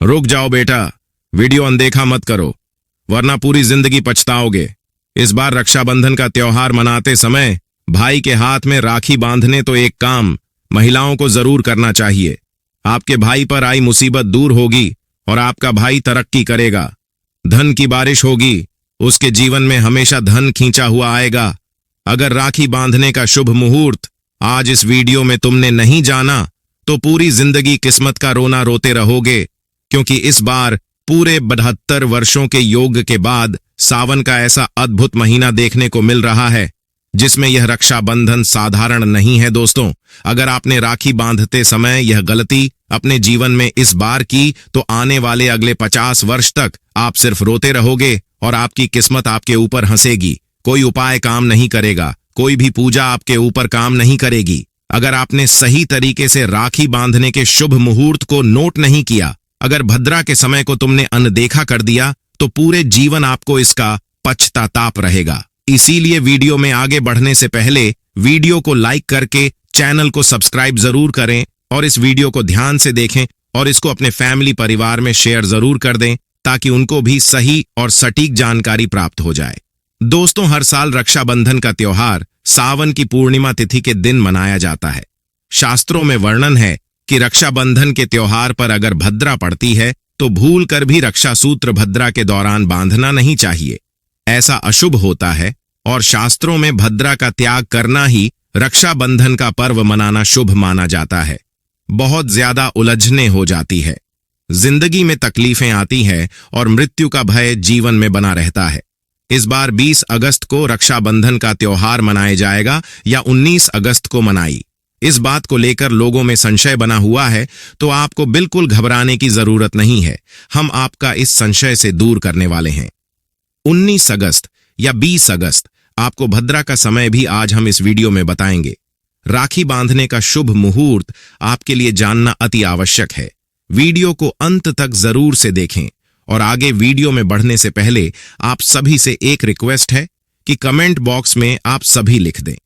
रुक जाओ बेटा, वीडियो अनदेखा मत करो, वरना पूरी जिंदगी पछताओगे। इस बार रक्षाबंधन का त्योहार मनाते समय भाई के हाथ में राखी बांधने तो एक काम महिलाओं को जरूर करना चाहिए। आपके भाई पर आई मुसीबत दूर होगी और आपका भाई तरक्की करेगा। धन की बारिश होगी, उसके जीवन में हमेशा धन खींचा हुआ आएगा। अगर राखी बांधने का शुभ मुहूर्त आज इस वीडियो में तुमने नहीं जाना तो पूरी जिंदगी किस्मत का रोना रोते रहोगे, क्योंकि इस बार पूरे 72 वर्षों के योग के बाद सावन का ऐसा अद्भुत महीना देखने को मिल रहा है जिसमें यह रक्षाबंधन साधारण नहीं है। दोस्तों, अगर आपने राखी बांधते समय यह गलती अपने जीवन में इस बार की तो आने वाले अगले 50 वर्ष तक आप सिर्फ रोते रहोगे और आपकी किस्मत आपके ऊपर हंसेगी। कोई उपाय काम नहीं करेगा, कोई भी पूजा आपके ऊपर काम नहीं करेगी। अगर आपने सही तरीके से राखी बांधने के शुभ मुहूर्त को नोट नहीं किया, अगर भद्रा के समय को तुमने अनदेखा कर दिया, तो पूरे जीवन आपको इसका पछताताप रहेगा। इसीलिए वीडियो में आगे बढ़ने से पहले वीडियो को लाइक करके चैनल को सब्सक्राइब जरूर करें और इस वीडियो को ध्यान से देखें और इसको अपने फैमिली परिवार में शेयर जरूर कर दें ताकि उनको भी सही और सटीक जानकारी प्राप्त हो जाए। दोस्तों, हर साल रक्षाबंधन का त्योहार सावन की पूर्णिमा तिथि के दिन मनाया जाता है। शास्त्रों में वर्णन है कि रक्षाबंधन के त्योहार पर अगर भद्रा पड़ती है तो भूल कर भी रक्षा सूत्र भद्रा के दौरान बांधना नहीं चाहिए। ऐसा अशुभ होता है और शास्त्रों में भद्रा का त्याग करना ही रक्षाबंधन का पर्व मनाना शुभ माना जाता है। बहुत ज्यादा उलझने हो जाती है, जिंदगी में तकलीफें आती हैं और मृत्यु का भय जीवन में बना रहता है। इस बार 20 अगस्त को रक्षाबंधन का त्योहार मनाया जाएगा या 19 अगस्त को मनाई, इस बात को लेकर लोगों में संशय बना हुआ है, तो आपको बिल्कुल घबराने की जरूरत नहीं है। हम आपका इस संशय से दूर करने वाले हैं। 19 अगस्त या 20 अगस्त आपको भद्रा का समय भी आज हम इस वीडियो में बताएंगे। राखी बांधने का शुभ मुहूर्त आपके लिए जानना अति आवश्यक है। वीडियो को अंत तक जरूर से देखें और आगे वीडियो में बढ़ने से पहले आप सभी से एक रिक्वेस्ट है कि कमेंट बॉक्स में आप सभी लिख दें,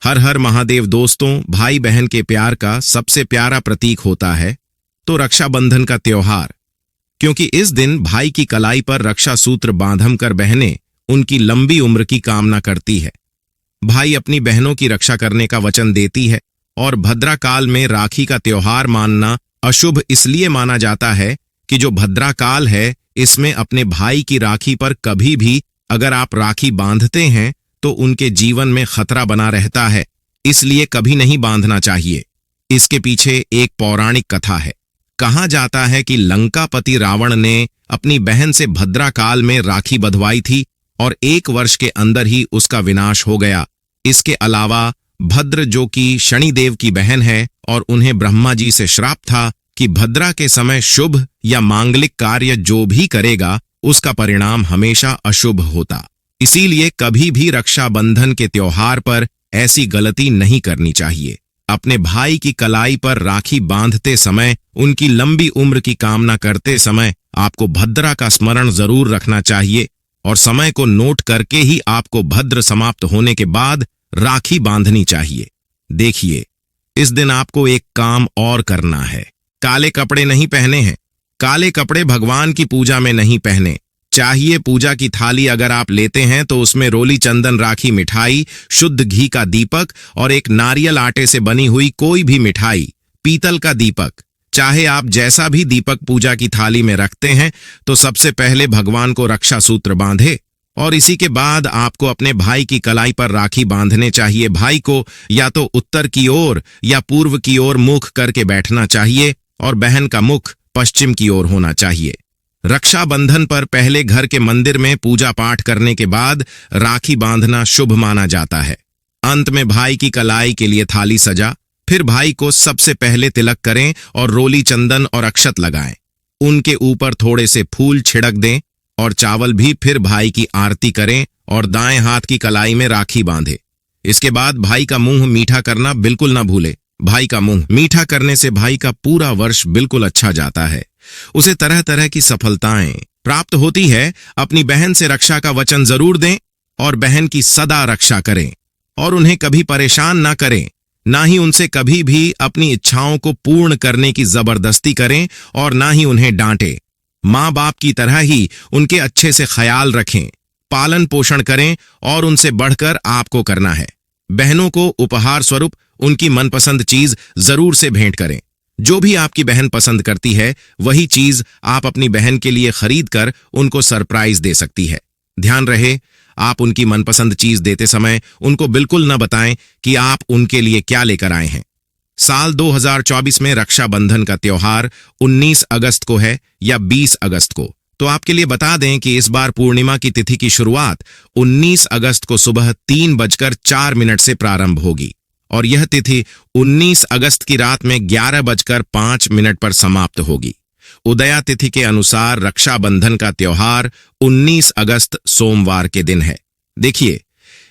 हर हर महादेव। दोस्तों, भाई बहन के प्यार का सबसे प्यारा प्रतीक होता है तो रक्षाबंधन का त्योहार, क्योंकि इस दिन भाई की कलाई पर रक्षा सूत्र बांधम कर बहनें उनकी लंबी उम्र की कामना करती है। भाई अपनी बहनों की रक्षा करने का वचन देती है और भद्रा काल में राखी का त्योहार मानना अशुभ इसलिए माना जाता है कि जो भद्रा काल है इसमें अपने भाई की राखी पर कभी भी अगर आप राखी बांधते हैं तो उनके जीवन में खतरा बना रहता है, इसलिए कभी नहीं बांधना चाहिए। इसके पीछे एक पौराणिक कथा है। कहा जाता है कि लंकापति रावण ने अपनी बहन से भद्रा काल में राखी बंधवाई थी और 1 वर्ष के अंदर ही उसका विनाश हो गया। इसके अलावा भद्र, जो कि शनिदेव की बहन है, और उन्हें ब्रह्मा जी से श्राप था कि भद्रा के समय शुभ या मांगलिक कार्य जो भी करेगा उसका परिणाम हमेशा अशुभ होता। इसीलिए कभी भी रक्षाबंधन के त्योहार पर ऐसी गलती नहीं करनी चाहिए। अपने भाई की कलाई पर राखी बांधते समय, उनकी लंबी उम्र की कामना करते समय आपको भद्रा का स्मरण जरूर रखना चाहिए और समय को नोट करके ही आपको भद्र समाप्त होने के बाद राखी बांधनी चाहिए। देखिए, इस दिन आपको एक काम और करना है। काले कपड़े नहीं पहने हैं। काले कपड़े भगवान की पूजा में नहीं पहने चाहिए। पूजा की थाली अगर आप लेते हैं तो उसमें रोली चंदन, राखी, मिठाई, शुद्ध घी का दीपक और एक नारियल आटे से बनी हुई कोई भी मिठाई, पीतल का दीपक, चाहे आप जैसा भी दीपक पूजा की थाली में रखते हैं, तो सबसे पहले भगवान को रक्षा सूत्र बांधे और इसी के बाद आपको अपने भाई की कलाई पर राखी बांधने चाहिए। भाई को या तो उत्तर की ओर या पूर्व की ओर मुख करके बैठना चाहिए और बहन का मुख पश्चिम की ओर होना चाहिए। रक्षाबंधन पर पहले घर के मंदिर में पूजा पाठ करने के बाद राखी बांधना शुभ माना जाता है। अंत में भाई की कलाई के लिए थाली सजा, फिर भाई को सबसे पहले तिलक करें और रोली चंदन और अक्षत लगाएं। उनके ऊपर थोड़े से फूल छिड़क दें और चावल भी, फिर भाई की आरती करें और दाएं हाथ की कलाई में राखी बांधे। इसके बाद भाई का मुंह मीठा करना बिल्कुल ना भूले। भाई का मुंह मीठा करने से भाई का पूरा वर्ष बिल्कुल अच्छा जाता है, उसे तरह तरह की सफलताएं प्राप्त होती है। अपनी बहन से रक्षा का वचन जरूर दें और बहन की सदा रक्षा करें और उन्हें कभी परेशान ना करें। ना ही उनसे कभी भी अपनी इच्छाओं को पूर्ण करने की जबरदस्ती करें और ना ही उन्हें डांटें। माँ बाप की तरह ही उनके अच्छे से ख्याल रखें, पालन पोषण करें और उनसे बढ़कर आपको करना है। बहनों को उपहार स्वरूप उनकी मनपसंद चीज जरूर से भेंट करें। जो भी आपकी बहन पसंद करती है वही चीज आप अपनी बहन के लिए खरीद कर उनको सरप्राइज दे सकती है। ध्यान रहे, आप उनकी मनपसंद चीज देते समय उनको बिल्कुल न बताएं कि आप उनके लिए क्या लेकर आए हैं। साल 2024 में रक्षाबंधन का त्योहार 19 अगस्त को है या 20 अगस्त को, तो आपके लिए बता दें कि इस बार पूर्णिमा की तिथि की शुरुआत 19 अगस्त को सुबह 3:04 से प्रारंभ होगी और यह तिथि 19 अगस्त की रात में 11:05 पर समाप्त होगी। उदया तिथि के अनुसार रक्षाबंधन का त्योहार 19 अगस्त सोमवार के दिन है। देखिए,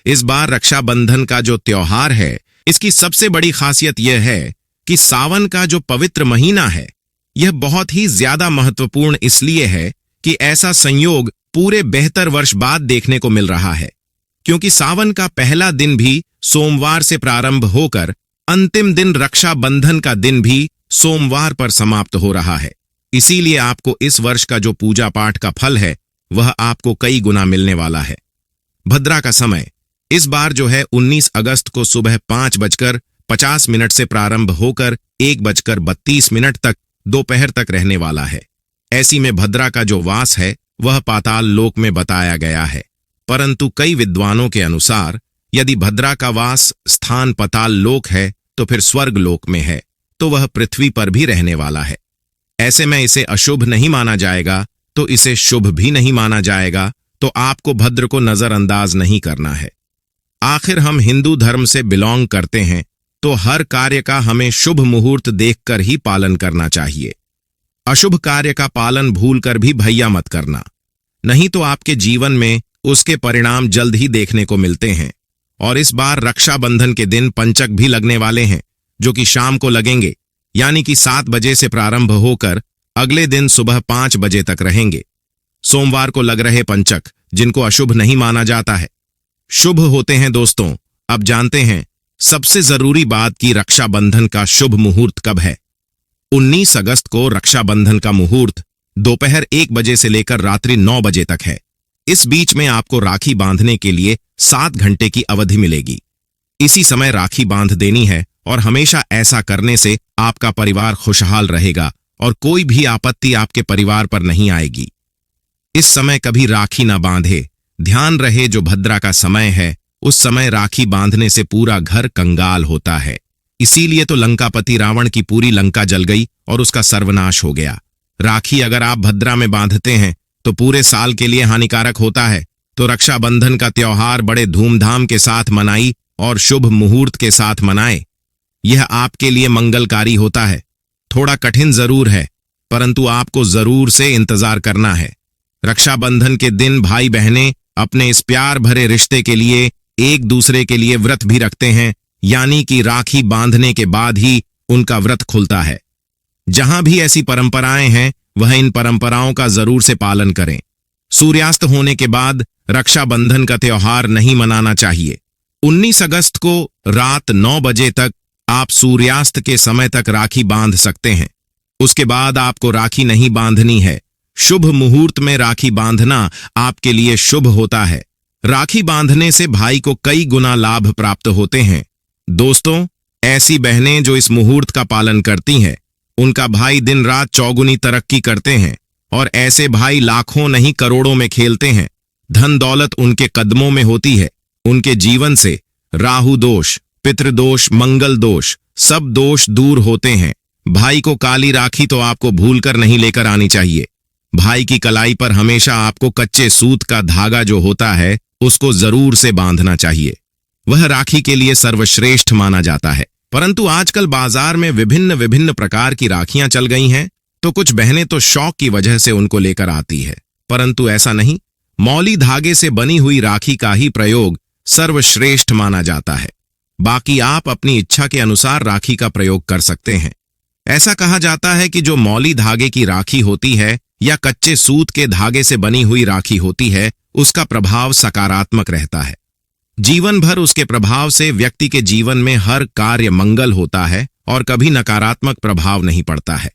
इस बार रक्षाबंधन का जो त्योहार है, इसकी सबसे बड़ी खासियत यह है कि सावन का जो पवित्र महीना है, यह बहुत ही ज्यादा महत्वपूर्ण इसलिए है कि ऐसा संयोग पूरे 72 वर्ष बाद देखने को मिल रहा है, क्योंकि सावन का पहला दिन भी सोमवार से प्रारंभ होकर अंतिम दिन रक्षाबंधन का दिन भी सोमवार पर समाप्त हो रहा है। इसीलिए आपको इस वर्ष का जो पूजा पाठ का फल है वह आपको कई गुना मिलने वाला है। भद्रा का समय इस बार जो है 19 अगस्त को सुबह 5:50 से प्रारंभ होकर 1:32 तक दोपहर तक रहने वाला है। ऐसी में भद्रा का जो वास है वह पाताल लोक में बताया गया है, परंतु कई विद्वानों के अनुसार यदि भद्रा का वास स्थान पाताल लोक है तो फिर स्वर्ग लोक में है, तो वह पृथ्वी पर भी रहने वाला है। ऐसे में इसे अशुभ नहीं माना जाएगा तो इसे शुभ भी नहीं माना जाएगा, तो आपको भद्र को नजरअंदाज नहीं करना है। आखिर हम हिंदू धर्म से बिलोंग करते हैं, तो हर कार्य का हमें शुभ मुहूर्त देखकर ही पालन करना चाहिए। अशुभ कार्य का पालन भूलकर भी भैया मत करना, नहीं तो आपके जीवन में उसके परिणाम जल्द ही देखने को मिलते हैं। और इस बार रक्षाबंधन के दिन पंचक भी लगने वाले हैं, जो कि शाम को लगेंगे, यानी कि 7 बजे से प्रारंभ होकर अगले दिन सुबह 5 बजे तक रहेंगे। सोमवार को लग रहे पंचक, जिनको अशुभ नहीं माना जाता है, शुभ होते हैं। दोस्तों, अब जानते हैं सबसे जरूरी बात कि रक्षाबंधन का शुभ मुहूर्त कब है। 19 अगस्त को रक्षाबंधन का मुहूर्त दोपहर 1 बजे से लेकर रात्रि 9 बजे तक है। इस बीच में आपको राखी बांधने के लिए 7 घंटे की अवधि मिलेगी। इसी समय राखी बांध देनी है और हमेशा ऐसा करने से आपका परिवार खुशहाल रहेगा और कोई भी आपत्ति आपके परिवार पर नहीं आएगी। इस समय कभी राखी ना बांधे। ध्यान रहे, जो भद्रा का समय है उस समय राखी बांधने से पूरा घर कंगाल होता है। इसीलिए तो लंकापति रावण की पूरी लंका जल गई और उसका सर्वनाश हो गया। राखी अगर आप भद्रा में बांधते हैं तो पूरे साल के लिए हानिकारक होता है। तो रक्षाबंधन का त्योहार बड़े धूमधाम के साथ मनाई और शुभ मुहूर्त के साथ मनाए। यह आपके लिए मंगलकारी होता है। थोड़ा कठिन जरूर है, परंतु आपको जरूर से इंतजार करना है। रक्षाबंधन के दिन भाई बहनें अपने इस प्यार भरे रिश्ते के लिए एक दूसरे के लिए व्रत भी रखते हैं, यानी कि राखी बांधने के बाद ही उनका व्रत खुलता है। जहां भी ऐसी परंपराएं हैं वह इन परंपराओं का जरूर से पालन करें। सूर्यास्त होने के बाद रक्षाबंधन का त्योहार नहीं मनाना चाहिए। 19 अगस्त को रात 9 बजे तक आप सूर्यास्त के समय तक राखी बांध सकते हैं। उसके बाद आपको राखी नहीं बांधनी है। शुभ मुहूर्त में राखी बांधना आपके लिए शुभ होता है। राखी बांधने से भाई को कई गुना लाभ प्राप्त होते हैं। दोस्तों, ऐसी बहनें जो इस मुहूर्त का पालन करती हैं, उनका भाई दिन रात चौगुनी तरक्की करते हैं और ऐसे भाई लाखों नहीं करोड़ों में खेलते हैं। धन दौलत उनके कदमों में होती है। उनके जीवन से राहु दोष, पितृदोष, मंगल दोष, सब दोष दूर होते हैं। भाई को काली राखी तो आपको भूलकर नहीं लेकर आनी चाहिए। भाई की कलाई पर हमेशा आपको कच्चे सूत का धागा जो होता है उसको जरूर से बांधना चाहिए। वह राखी के लिए सर्वश्रेष्ठ माना जाता है। परंतु आजकल बाजार में विभिन्न विभिन्न प्रकार की राखियां चल गई हैं, तो कुछ बहनें तो शौक की वजह से उनको लेकर आती है, परंतु ऐसा नहीं। मौली धागे से बनी हुई राखी का ही प्रयोग सर्वश्रेष्ठ माना जाता है। बाकी आप अपनी इच्छा के अनुसार राखी का प्रयोग कर सकते हैं। ऐसा कहा जाता है कि जो मौली धागे की राखी होती है या कच्चे सूत के धागे से बनी हुई राखी होती है, उसका प्रभाव सकारात्मक रहता है। जीवन भर उसके प्रभाव से व्यक्ति के जीवन में हर कार्य मंगल होता है और कभी नकारात्मक प्रभाव नहीं पड़ता है।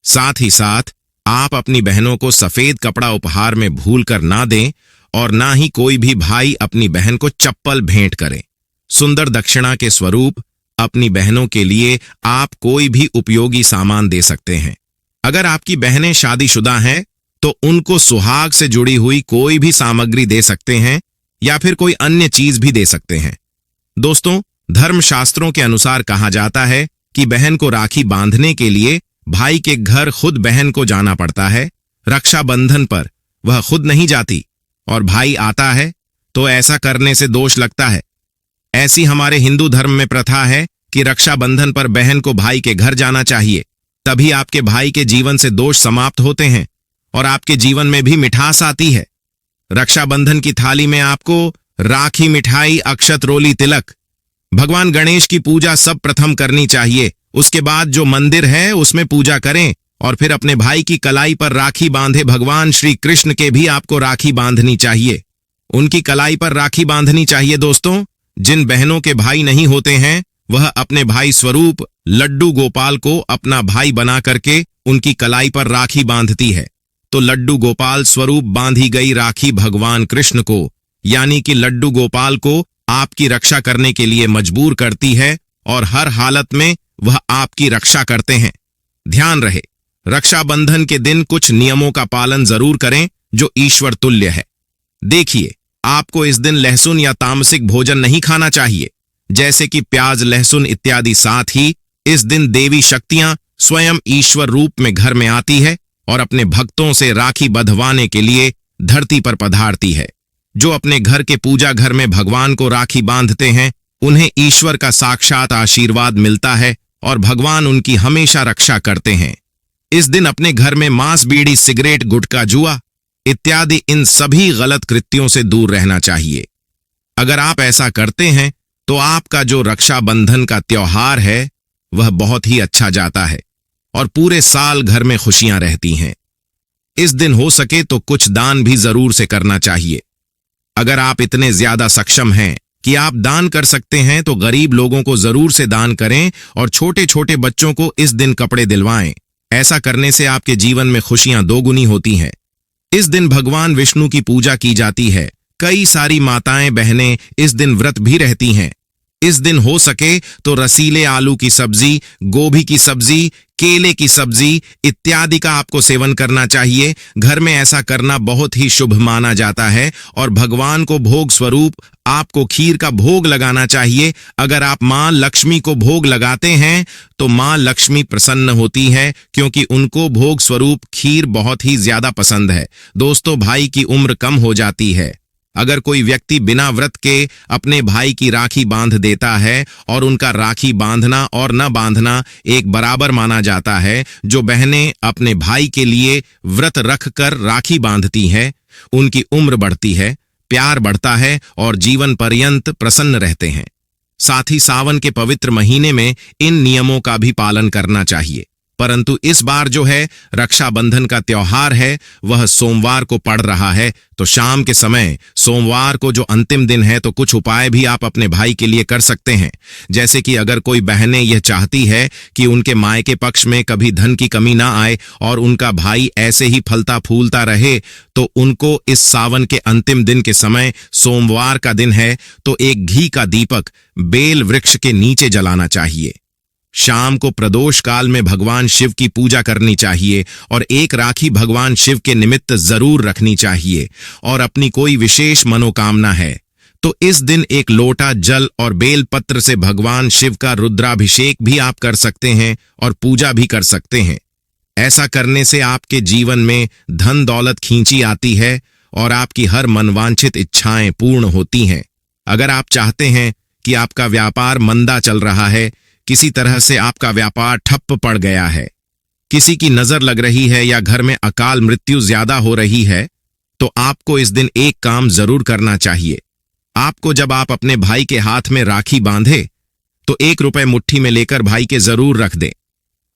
साथ ही साथ आप अपनी बहनों को सफेद कपड़ा उपहार में भूलकर ना दें और ना ही कोई भी भाई अपनी बहन को चप्पल भेंट करे। सुंदर दक्षिणा के स्वरूप अपनी बहनों के लिए आप कोई भी उपयोगी सामान दे सकते हैं। अगर आपकी बहनें शादीशुदा हैं तो उनको सुहाग से जुड़ी हुई कोई भी सामग्री दे सकते हैं या फिर कोई अन्य चीज भी दे सकते हैं। दोस्तों, धर्मशास्त्रों के अनुसार कहा जाता है कि बहन को राखी बांधने के लिए भाई के घर खुद बहन को जाना पड़ता है। रक्षाबंधन पर वह खुद नहीं जाती और भाई आता है तो ऐसा करने से दोष लगता है। ऐसी हमारे हिंदू धर्म में प्रथा है कि रक्षाबंधन पर बहन को भाई के घर जाना चाहिए, तभी आपके भाई के जीवन से दोष समाप्त होते हैं और आपके जीवन में भी मिठास आती है। रक्षाबंधन की थाली में आपको राखी, मिठाई, अक्षत, रोली, तिलक, भगवान गणेश की पूजा सब प्रथम करनी चाहिए। उसके बाद जो मंदिर है उसमें पूजा करें और फिर अपने भाई की कलाई पर राखी बांधे। भगवान श्री कृष्ण के भी आपको राखी बांधनी चाहिए, उनकी कलाई पर राखी बांधनी चाहिए। दोस्तों, जिन बहनों के भाई नहीं होते हैं वह अपने भाई स्वरूप लड्डू गोपाल को अपना भाई बना करके उनकी कलाई पर राखी बांधती है। तो लड्डू गोपाल स्वरूप बांधी गई राखी भगवान कृष्ण को यानी कि लड्डू गोपाल को आपकी रक्षा करने के लिए मजबूर करती है और हर हालत में वह आपकी रक्षा करते हैं। ध्यान रहे, रक्षाबंधन के दिन कुछ नियमों का पालन जरूर करें जो ईश्वर तुल्य है। देखिए, आपको इस दिन लहसुन या तामसिक भोजन नहीं खाना चाहिए, जैसे कि प्याज, लहसुन इत्यादि। साथ ही इस दिन देवी शक्तियां स्वयं ईश्वर रूप में घर में आती है और अपने भक्तों से राखी बंधवाने के लिए धरती पर पधारती है। जो अपने घर के पूजा घर में भगवान को राखी बांधते हैं उन्हें ईश्वर का साक्षात आशीर्वाद मिलता है और भगवान उनकी हमेशा रक्षा करते हैं। इस दिन अपने घर में मांस, बीड़ी, सिगरेट, गुटखा, जुआ इत्यादि इन सभी गलत कृत्यों से दूर रहना चाहिए। अगर आप ऐसा करते हैं तो आपका जो रक्षाबंधन का त्योहार है वह बहुत ही अच्छा जाता है और पूरे साल घर में खुशियां रहती हैं। इस दिन हो सके तो कुछ दान भी जरूर से करना चाहिए। अगर आप इतने ज्यादा सक्षम हैं कि आप दान कर सकते हैं तो गरीब लोगों को जरूर से दान करें और छोटे छोटे बच्चों को इस दिन कपड़े दिलवाएं। ऐसा करने से आपके जीवन में खुशियां दोगुनी होती हैं। इस दिन भगवान विष्णु की पूजा की जाती है। कई सारी माताएं बहनें इस दिन व्रत भी रहती हैं। इस दिन हो सके तो रसीले आलू की सब्जी, गोभी की सब्जी, केले की सब्जी इत्यादि का आपको सेवन करना चाहिए। घर में ऐसा करना बहुत ही शुभ माना जाता है और भगवान को भोग स्वरूप आपको खीर का भोग लगाना चाहिए। अगर आप मां लक्ष्मी को भोग लगाते हैं तो मां लक्ष्मी प्रसन्न होती है क्योंकि उनको भोग स्वरूप खीर बहुत ही ज्यादा पसंद है। दोस्तों, भाई की उम्र कम हो जाती है। अगर कोई व्यक्ति बिना व्रत के अपने भाई की राखी बांध देता है और उनका राखी बांधना और न बांधना एक बराबर माना जाता है। जो बहनें अपने भाई के लिए व्रत रखकर राखी बांधती हैं उनकी उम्र बढ़ती है, प्यार बढ़ता है और जीवन पर्यंत प्रसन्न रहते हैं। साथ ही सावन के पवित्र महीने में इन नियमों का भी पालन करना चाहिए। परंतु इस बार जो है रक्षाबंधन का त्योहार है वह सोमवार को पड़ रहा है, तो शाम के समय सोमवार को जो अंतिम दिन है तो कुछ उपाय भी आप अपने भाई के लिए कर सकते हैं। जैसे कि अगर कोई बहनें यह चाहती है कि उनके मायके पक्ष में कभी धन की कमी ना आए और उनका भाई ऐसे ही फलता फूलता रहे, तो उनको इस सावन के अंतिम दिन के समय, सोमवार का दिन है, तो एक घी का दीपक बेल वृक्ष के नीचे जलाना चाहिए। शाम को प्रदोष काल में भगवान शिव की पूजा करनी चाहिए और एक राखी भगवान शिव के निमित्त जरूर रखनी चाहिए। और अपनी कोई विशेष मनोकामना है तो इस दिन एक लोटा जल और बेल पत्र से भगवान शिव का रुद्राभिषेक भी आप कर सकते हैं और पूजा भी कर सकते हैं। ऐसा करने से आपके जीवन में धन दौलत खींची आती है और आपकी हर मनवांछित इच्छाएं पूर्ण होती हैं। अगर आप चाहते हैं कि आपका व्यापार मंदा चल रहा है, किसी तरह से आपका व्यापार ठप्प पड़ गया है, किसी की नजर लग रही है या घर में अकाल मृत्यु ज्यादा हो रही है, तो आपको इस दिन एक काम जरूर करना चाहिए। आपको जब आप अपने भाई के हाथ में राखी बांधे तो 1 रुपए मुट्ठी में लेकर भाई के जरूर रख दें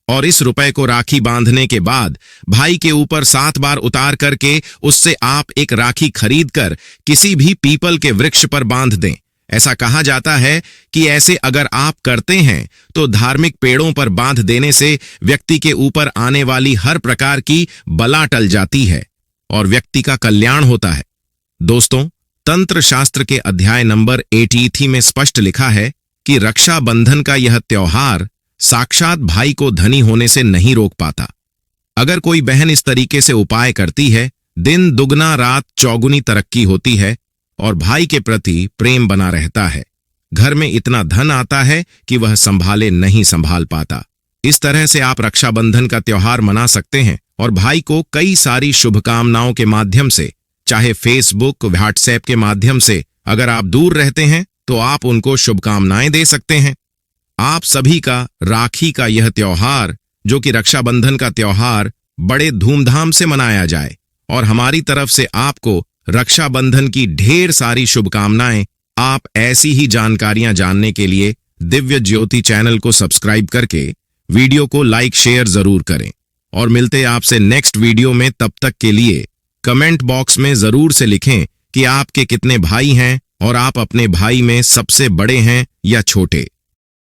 और इस रुपए को राखी बांधने के बाद भाई के ऊपर 7 बार उतार करके उससे आप एक राखी खरीद कर किसी भी पीपल के वृक्ष पर बांध दें। ऐसा कहा जाता है कि ऐसे अगर आप करते हैं तो धार्मिक पेड़ों पर बांध देने से व्यक्ति के ऊपर आने वाली हर प्रकार की बला टल जाती है और व्यक्ति का कल्याण होता है। दोस्तों, तंत्र शास्त्र के अध्याय नंबर 83 में स्पष्ट लिखा है कि रक्षाबंधन का यह त्योहार साक्षात भाई को धनी होने से नहीं रोक पाता। अगर कोई बहन इस तरीके से उपाय करती है, दिन दुगना रात चौगुनी तरक्की होती है और भाई के प्रति प्रेम बना रहता है। घर में इतना धन आता है कि वह संभाले नहीं संभाल पाता। इस तरह से आप रक्षाबंधन का त्योहार मना सकते हैं और भाई को कई सारी शुभकामनाओं के माध्यम से, चाहे फेसबुक, व्हाट्सएप के माध्यम से, अगर आप दूर रहते हैं तो आप उनको शुभकामनाएं दे सकते हैं। आप सभी का राखी का यह त्योहार, जो कि रक्षाबंधन का त्योहार, बड़े धूमधाम से मनाया जाए और हमारी तरफ से आपको रक्षाबंधन की ढेर सारी शुभकामनाएं। आप ऐसी ही जानकारियां जानने के लिए दिव्य ज्योति चैनल को सब्सक्राइब करके वीडियो को लाइक शेयर जरूर करें और मिलते आपसे नेक्स्ट वीडियो में। तब तक के लिए कमेंट बॉक्स में जरूर से लिखें कि आपके कितने भाई हैं और आप अपने भाई में सबसे बड़े हैं या छोटे।